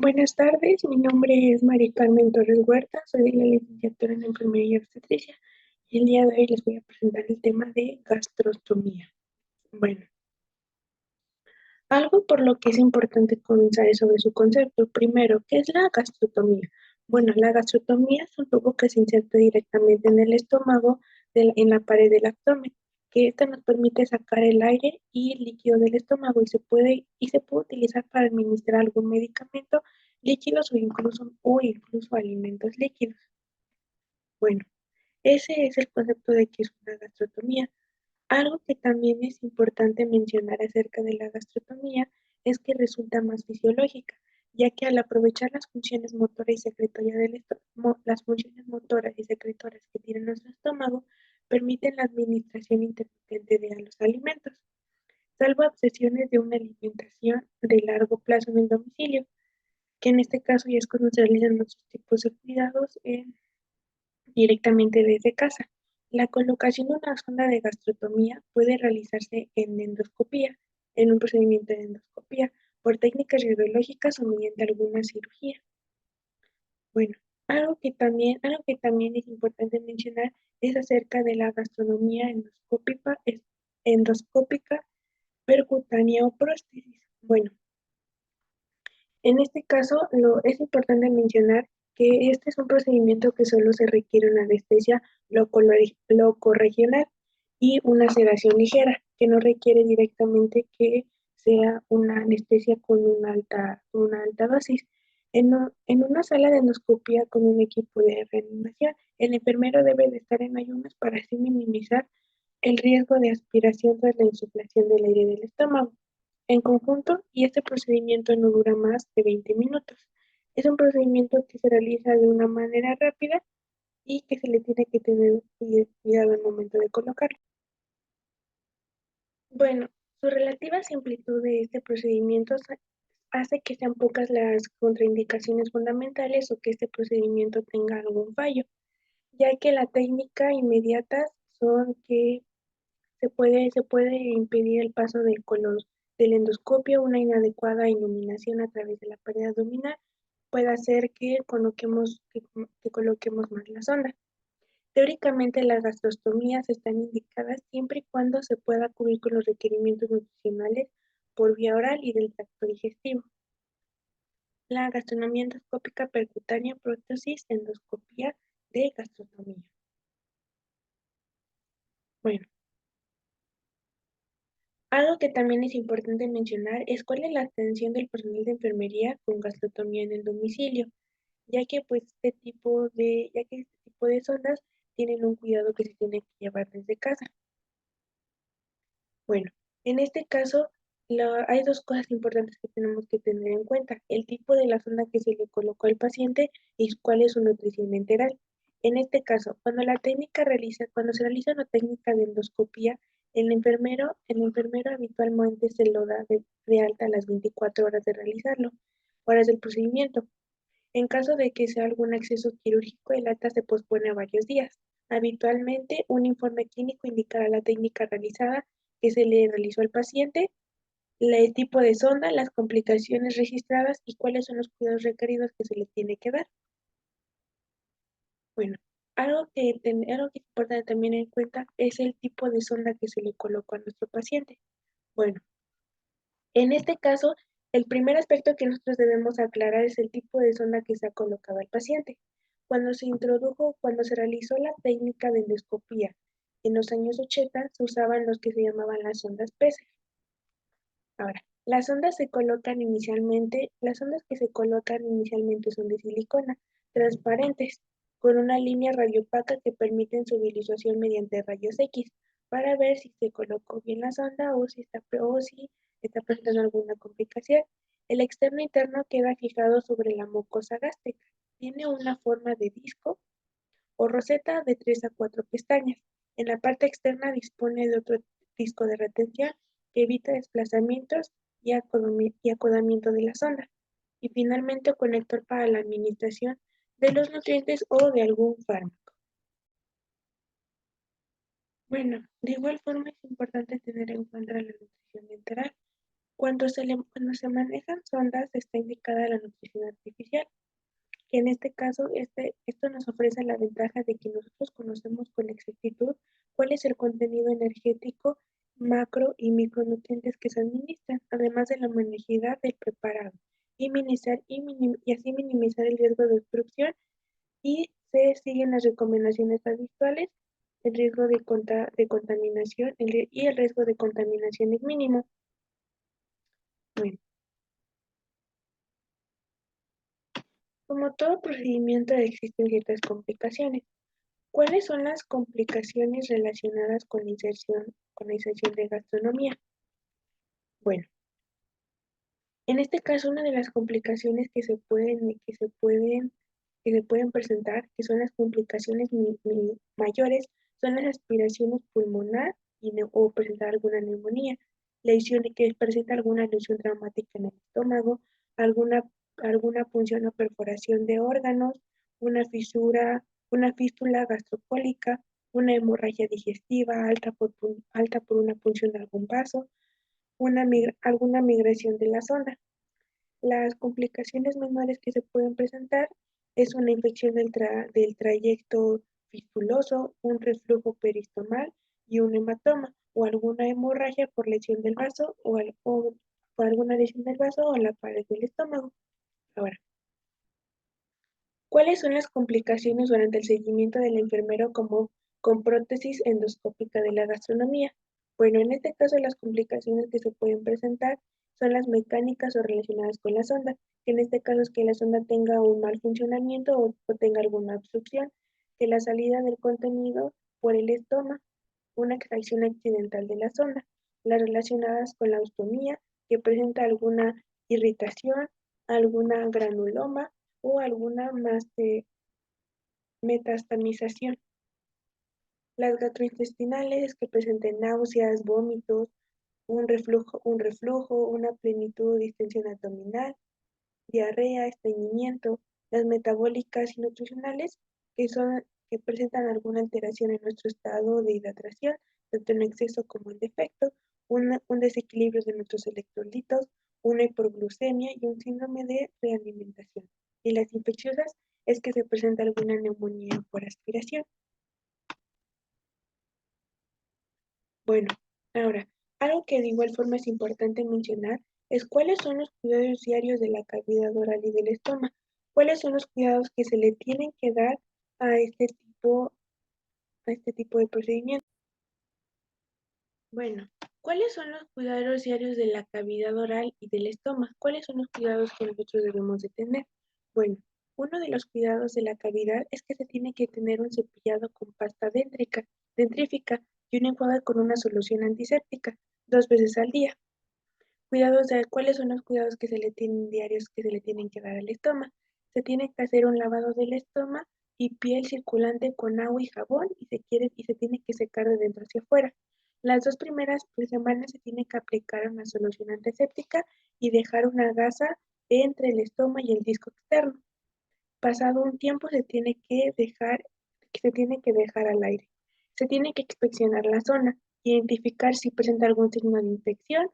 Buenas tardes, mi nombre es Mari Carmen Torres Huerta, soy de la licenciatura en Enfermería y Obstetricia y el día de hoy les voy a presentar el tema de gastrostomía. Bueno, algo por lo que es importante comenzar es sobre su concepto. Primero, ¿qué es la gastrotomía? Bueno, la gastrotomía es un tubo que se inserta directamente en el estómago, en la pared del abdomen, que esta nos permite sacar el aire y el líquido del estómago y se puede utilizar para administrar algún medicamento, líquidos o incluso alimentos líquidos. Bueno, ese es el concepto de qué es una gastrotomía. Algo que también es importante mencionar acerca de la gastrotomía es que resulta más fisiológica, ya que al aprovechar las funciones motoras y secretorias del estómago, las funciones motoras y secretorias que tiene nuestro estómago permiten la administración intermitente de los alimentos, salvo obsesiones de una alimentación de largo plazo en el domicilio, que en este caso ya es cuando se realizan otros tipos de cuidados directamente desde casa. La colocación de una sonda de gastrotomía puede realizarse en endoscopía, en un procedimiento de endoscopía, por técnicas radiológicas o mediante alguna cirugía. Bueno, algo que también es importante mencionar es acerca de la gastronomía endoscópica percutánea o prótesis. Bueno, en este caso, es importante mencionar que este es un procedimiento que solo se requiere una anestesia locorregional y una sedación ligera, que no requiere directamente que sea una anestesia con una alta dosis. En una sala de endoscopía con un equipo de reanimación, el enfermero debe de estar en ayunas para así minimizar el riesgo de aspiración tras la insuflación del aire del estómago en conjunto, y este procedimiento no dura más de 20 minutos. Es un procedimiento que se realiza de una manera rápida y que se le tiene que tener cuidado al momento de colocarlo. Bueno, su relativa simplitud de este procedimiento hace que sean pocas las contraindicaciones fundamentales o que este procedimiento tenga algún fallo, ya que la técnica inmediata son que se puede impedir el paso del endoscopio. Una inadecuada iluminación a través de la pared abdominal puede hacer que coloquemos mal la sonda. Teóricamente, las gastrostomías están indicadas siempre y cuando se pueda cubrir con los requerimientos nutricionales por vía oral y del tracto digestivo. La gastronomía endoscópica percutánea, prótesis, endoscopía de gastrostomía. Bueno, algo que también es importante mencionar es cuál es la atención del personal de enfermería con gastrotomía en el domicilio, ya que este tipo de sondas tienen un cuidado que se tiene que llevar desde casa. Bueno, en este caso hay dos cosas importantes que tenemos que tener en cuenta: el tipo de la sonda que se le colocó al paciente y cuál es su nutrición enteral. En este caso, cuando se realiza una técnica de endoscopía, el enfermero habitualmente se lo da de alta a las 24 horas de realizarlo, horas del procedimiento. En caso de que sea algún acceso quirúrgico, el alta se pospone a varios días. Habitualmente, un informe clínico indicará la técnica realizada que se le realizó al paciente, el tipo de sonda, las complicaciones registradas y cuáles son los cuidados requeridos que se le tiene que dar. Bueno, algo que es importante también en cuenta es el tipo de sonda que se le colocó a nuestro paciente. Bueno, en este caso, el primer aspecto que nosotros debemos aclarar es el tipo de sonda que se ha colocado al paciente. Cuando se realizó la técnica de endoscopía en los años 80, se usaban los que se llamaban las sondas Pesser. Ahora, las sondas que se colocan inicialmente son de silicona, transparentes, con una línea radiopaca que permiten su visualización mediante rayos X para ver si se colocó bien la sonda o si está presentando alguna complicación. El externo interno queda fijado sobre la mucosa gástrica. Tiene una forma de disco o roseta de 3 a 4 pestañas. En la parte externa dispone de otro disco de retención que evita desplazamientos y acodamiento de la sonda. Y finalmente, un conector para la administración de los nutrientes o de algún fármaco. Bueno, de igual forma es importante tener en cuenta la nutrición enteral. Cuando se manejan sondas está indicada la nutrición artificial, que en este caso esto nos ofrece la ventaja de que nosotros conocemos con exactitud cuál es el contenido energético, macro y micronutrientes que se administran, además de la homogeneidad del preparado, y así minimizar el riesgo de obstrucción, y se siguen las recomendaciones habituales. El riesgo de contaminación y el riesgo de contaminación es mínimo. Bueno, como todo procedimiento existen ciertas complicaciones. ¿Cuáles son las complicaciones relacionadas con la inserción de gastronomía? Bueno, en este caso, una de las complicaciones que se pueden presentar, que son las complicaciones mayores, son las aspiraciones pulmonar o presentar alguna neumonía, lesión que presenta alguna lesión traumática en el estómago, alguna, alguna punción o perforación de órganos, una fisura, una fístula gastrocólica, una hemorragia digestiva alta por una punción de algún vaso, alguna migración de la zona. Las complicaciones menores que se pueden presentar es una infección del trayecto fistuloso, un reflujo peristomal y un hematoma o alguna hemorragia por lesión del vaso o por alguna lesión del vaso o la pared del estómago. Ahora, ¿cuáles son las complicaciones durante el seguimiento del enfermero como con prótesis endoscópica de la gastronomía? Bueno, en este caso las complicaciones que se pueden presentar son las mecánicas o relacionadas con la sonda, que en este caso es que la sonda tenga un mal funcionamiento o tenga alguna obstrucción, que la salida del contenido por el estómago, una extracción accidental de la sonda, las relacionadas con la ostomía, que presenta alguna irritación, alguna granuloma o alguna metastamización. Las gastrointestinales que presenten náuseas, vómitos, una plenitud o distensión abdominal, diarrea, estreñimiento. Las metabólicas y nutricionales que presentan alguna alteración en nuestro estado de hidratación, tanto en exceso como en defecto, un desequilibrio de nuestros electrolitos, una hiperglucemia y un síndrome de realimentación. Y las infecciosas es que se presenta alguna neumonía por aspiración. Bueno, ahora, algo que de igual forma es importante mencionar es cuáles son los cuidados diarios de la cavidad oral y del estómago, cuáles son los cuidados que se le tienen que dar a a este tipo de procedimiento. Bueno, ¿cuáles son los cuidados diarios de la cavidad oral y del estómago? ¿Cuáles son los cuidados que nosotros debemos de tener? Bueno, uno de los cuidados de la cavidad es que se tiene que tener un cepillado con pasta dentrífica y un enjuague con una solución antiséptica 2 veces al día. ¿Cuáles son los cuidados que se le tienen diarios que se le tienen que dar al estómago? Se tiene que hacer un lavado del estómago y piel circulante con agua y jabón y se tiene que secar de dentro hacia afuera. Las 2 primeras semanas se tiene que aplicar una solución antiséptica y dejar una gasa entre el estómago y el disco externo. Pasado un tiempo se tiene que dejar al aire. Se tiene que inspeccionar la zona, identificar si presenta algún signo de infección,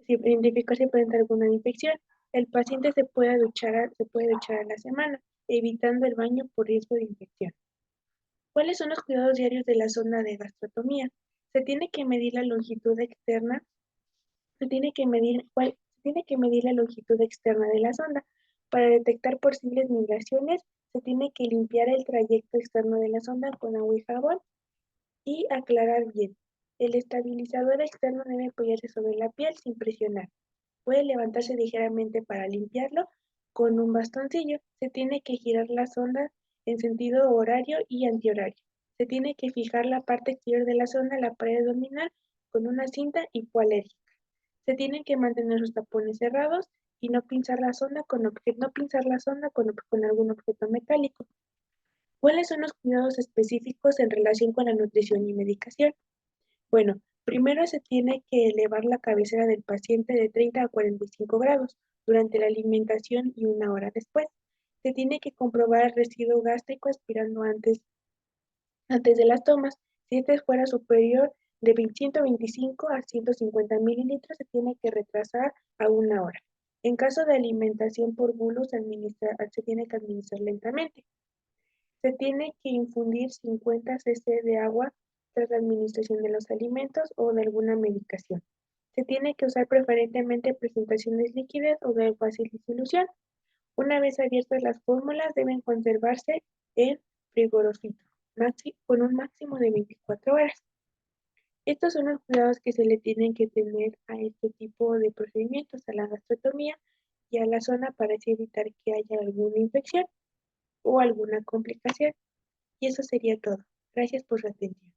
si identificar si presenta alguna infección. El paciente se puede duchar a la semana, evitando el baño por riesgo de infección. ¿Cuáles son los cuidados diarios de la zona de gastrotomía? Se tiene que medir la longitud externa, se tiene que medir la longitud externa de la sonda. Para detectar posibles migraciones, se tiene que limpiar el trayecto externo de la sonda con agua y jabón y aclarar bien. El estabilizador externo debe apoyarse sobre la piel sin presionar. Puede levantarse ligeramente para limpiarlo con un bastoncillo. Se tiene que girar la sonda en sentido horario y antihorario. Se tiene que fijar la parte exterior de la sonda, la pared abdominal, con una cinta hipoalérgica. Se tienen que mantener los tapones cerrados y no pinzar la sonda con algún objeto metálico. ¿Cuáles son los cuidados específicos en relación con la nutrición y medicación? Bueno, primero se tiene que elevar la cabecera del paciente de 30 a 45 grados durante la alimentación y una hora después. Se tiene que comprobar el residuo gástrico aspirando antes de las tomas. Si este fuera superior, de 125 a 150 mililitros se tiene que retrasar a 1 hora. En caso de alimentación por bulos, se tiene que administrar lentamente. Se tiene que infundir 50 cc de agua tras la administración de los alimentos o de alguna medicación. Se tiene que usar preferentemente presentaciones líquidas o de fácil disolución. Una vez abiertas las fórmulas, deben conservarse en frigorífico con un máximo de 24 horas. Estos son los cuidados que se le tienen que tener a este tipo de procedimientos, a la gastrotomía y a la zona para así evitar que haya alguna infección o alguna complicación. Y eso sería todo. Gracias por su atención.